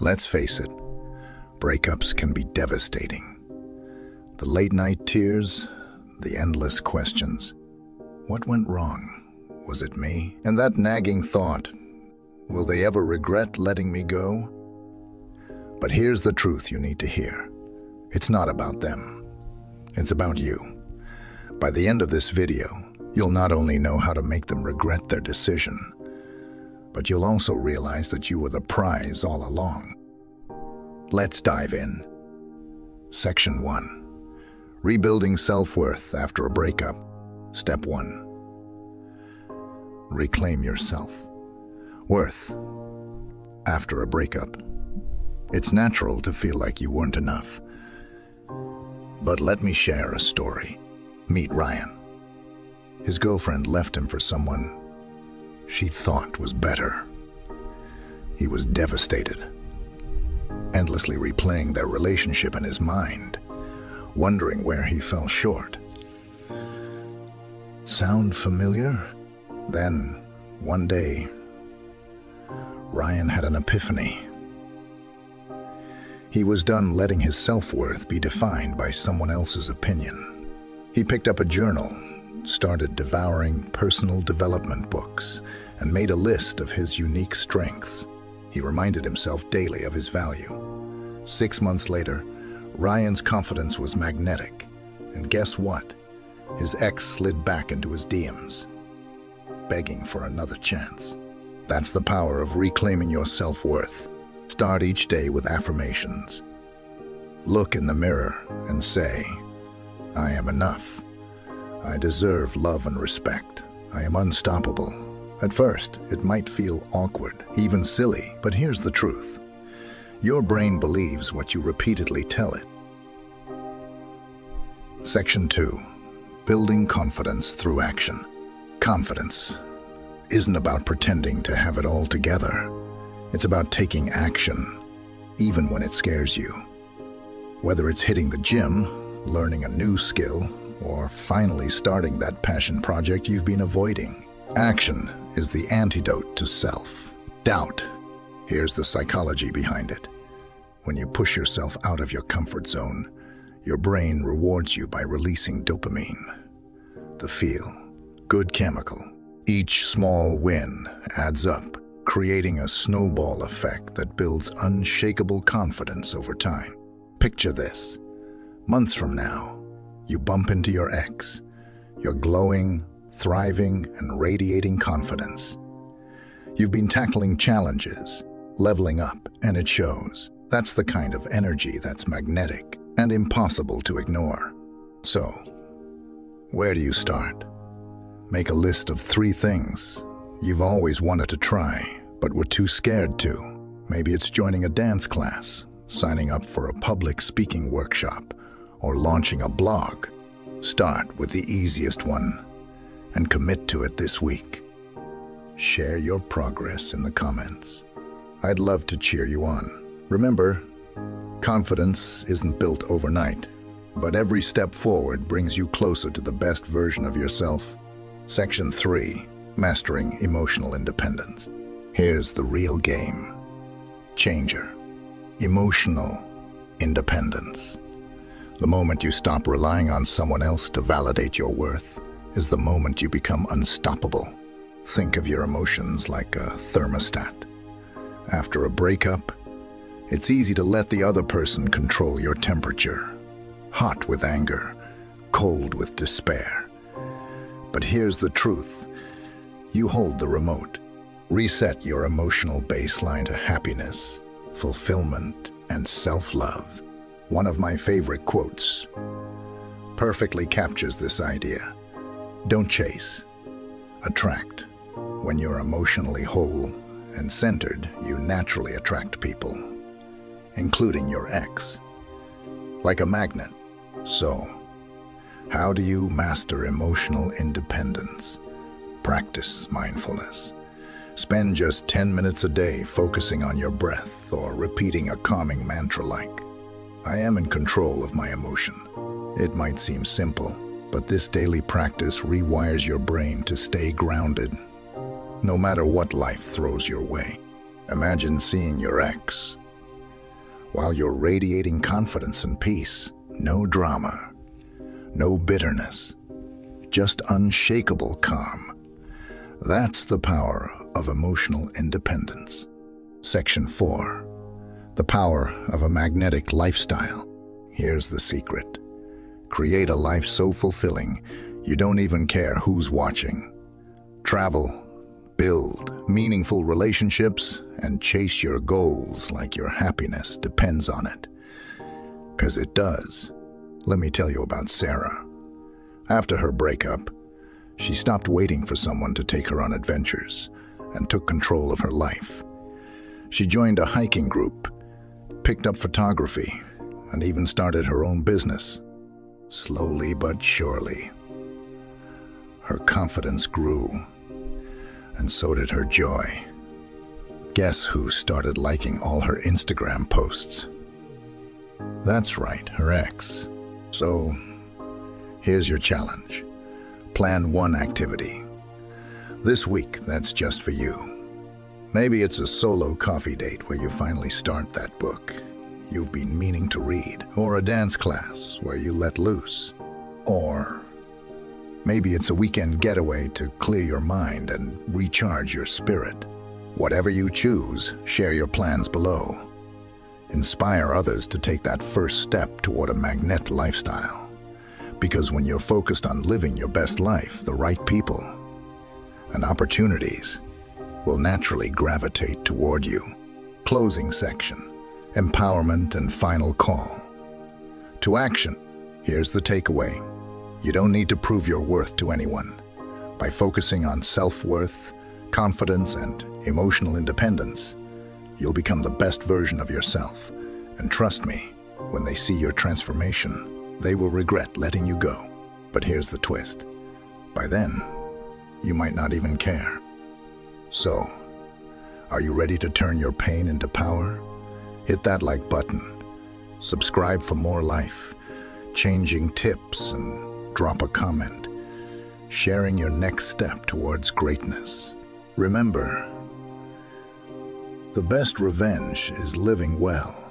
Let's face it, breakups can be devastating. The late-night tears, the endless questions. What went wrong? Was it me? And that nagging thought, will they ever regret letting me go? But here's the truth you need to hear. It's not about them. It's about you. By the end of this video, you'll not only know how to make them regret their decision, but you'll also realize that you were the prize all along. Let's dive in. Section 1. Rebuilding self-worth after a breakup. Step 1. Reclaim your self-worth after a breakup. It's natural to feel like you weren't enough. But let me share a story. Meet Ryan. His girlfriend left him for someone she thought was better. He was devastated, endlessly replaying their relationship in his mind, wondering where he fell short. Sound familiar? Then, one day, Ryan had an epiphany. He was done letting his self-worth be defined by someone else's opinion. He picked up a journal, started devouring personal development books, and made a list of his unique strengths. He reminded himself daily of his value. 6 months later, Ryan's confidence was magnetic. And guess what? His ex slid back into his DMs, begging for another chance. That's the power of reclaiming your self-worth. Start each day with affirmations. Look in the mirror and say, I am enough. I deserve love and respect. I am unstoppable. At first, it might feel awkward, even silly, but here's the truth. Your brain believes what you repeatedly tell it. Section 2. Building confidence through action. Confidence isn't about pretending to have it all together. It's about taking action, even when it scares you. Whether it's hitting the gym, learning a new skill, or finally starting that passion project you've been avoiding. Action is the antidote to self-doubt. Here's the psychology behind it. When you push yourself out of your comfort zone, your brain rewards you by releasing dopamine, the feel-good chemical. Each small win adds up, creating a snowball effect that builds unshakable confidence over time. Picture this. Months from now, you bump into your ex. You're glowing, thriving, and radiating confidence. You've been tackling challenges, leveling up, and it shows. That's the kind of energy that's magnetic and impossible to ignore. So, where do you start? Make a list of 3 things you've always wanted to try, but were too scared to. Maybe it's joining a dance class, signing up for a public speaking workshop, or launching a blog. Start with the easiest one and commit to it this week. Share your progress in the comments. I'd love to cheer you on. Remember, confidence isn't built overnight, but every step forward brings you closer to the best version of yourself. Section 3. Mastering emotional independence. Here's the real game changer. Emotional independence. The moment you stop relying on someone else to validate your worth is the moment you become unstoppable. Think of your emotions like a thermostat. After a breakup, it's easy to let the other person control your temperature. Hot with anger, cold with despair. But here's the truth. You hold the remote. Reset your emotional baseline to happiness, fulfillment, and self-love. One of my favorite quotes perfectly captures this idea. Don't chase, attract. When you're emotionally whole and centered, you naturally attract people, including your ex, like a magnet. So, how do you master emotional independence? Practice mindfulness. Spend just 10 minutes a day focusing on your breath or repeating a calming mantra like, I am in control of my emotion. It might seem simple, but this daily practice rewires your brain to stay grounded, no matter what life throws your way. Imagine seeing your ex, while you're radiating confidence and peace. No drama, no bitterness, just unshakable calm. That's the power of emotional independence. Section 4. The power of a magnetic lifestyle. Here's the secret. Create a life so fulfilling, you don't even care who's watching. Travel, build meaningful relationships, and chase your goals like your happiness depends on it. 'Cause it does. Let me tell you about Sarah. After her breakup, she stopped waiting for someone to take her on adventures and took control of her life. She joined a hiking group, picked up photography, and even started her own business. Slowly but surely, her confidence grew, and so did her joy. Guess who started liking all her Instagram posts? That's right, her ex. So, here's your challenge. Plan one activity. This week, that's just for you. Maybe it's a solo coffee date where you finally start that book you've been meaning to read, or a dance class where you let loose. Or maybe it's a weekend getaway to clear your mind and recharge your spirit. Whatever you choose, share your plans below. Inspire others to take that first step toward a magnet lifestyle. Because when you're focused on living your best life, the right people and opportunities will naturally gravitate toward you. Closing section. Empowerment and final call. To action. Here's the takeaway. You don't need to prove your worth to anyone. By focusing on self-worth, confidence, and emotional independence, you'll become the best version of yourself. And trust me, when they see your transformation, they will regret letting you go. But here's the twist. By then, you might not even care. So, are you ready to turn your pain into power? Hit that like button. Subscribe for more life-changing tips and drop a comment, sharing your next step towards greatness. Remember, the best revenge is living well.